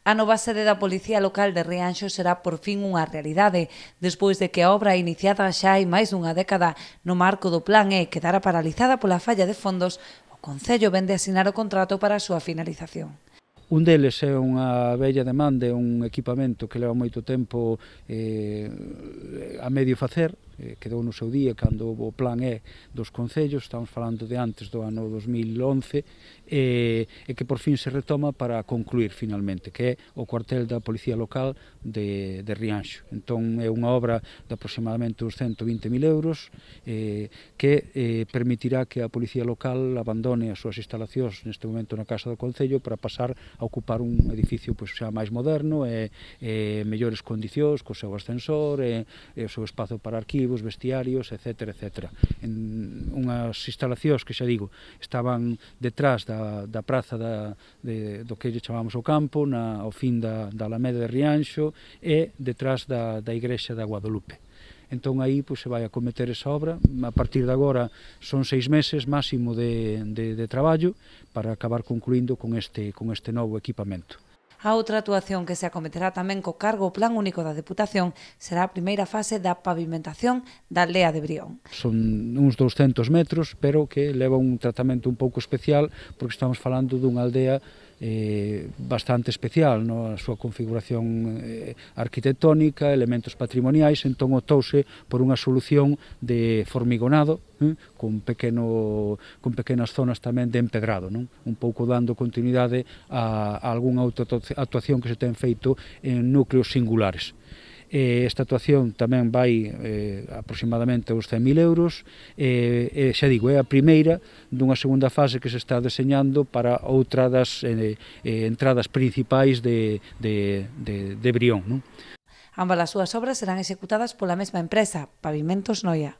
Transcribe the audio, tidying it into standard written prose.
A nova sede da Policía Local de Rianxo será por fin unha realidade, despois de que a obra iniciada xa hai máis dunha década no marco do Plan E quedara paralizada pola falla de fondos, o Concello vende asinar o contrato para a súa finalización. Un deles é unha bella demanda, é un equipamento que leva moito tempo a medio facer, quedou no seu día cando o plan é dos concellos, estamos falando de antes do ano 2011, e que por fin se retoma para concluir finalmente, que é o cuartel da Policía Local de Rianxo. Entón é unha obra de aproximadamente uns 120.000 euros que permitirá que a Policía Local abandone as súas instalacións neste momento na Casa do Concello para pasar a ocupar un edificio xa máis moderno e mellores condicións, co seu ascensor e o seu espazo para arquivos, vestiarios, etc. Unhas instalacións que, xa digo, estaban detrás da praza do que lle chamamos o campo, ao fin da Alameda de Rianxo e detrás da igrexa da Guadalupe. Entón aí se vai a cometer esa obra, a partir de agora son 6 meses máximo de traballo para acabar concluindo con este novo equipamento. A outra actuación que se acometerá tamén co cargo o Plan Único da Deputación será a primeira fase da pavimentación da aldea de Brión. Son uns 200 metros, pero que leva un tratamento un pouco especial porque estamos falando dunha aldea bastante especial, a súa configuración arquitectónica, elementos patrimoniais, entón optouse por unha solución de formigonado, con pequenas zonas tamén de empedrado, un pouco dando continuidade a algunha actuación que se ten feito en núcleos singulares. Esta actuación tamén vai aproximadamente aos 100.000 euros e xa digo, é a primeira dunha segunda fase que se está deseñando para outra das entradas principais de Brión. Ambas as súas obras serán executadas pola mesma empresa, Pavimentos Noia.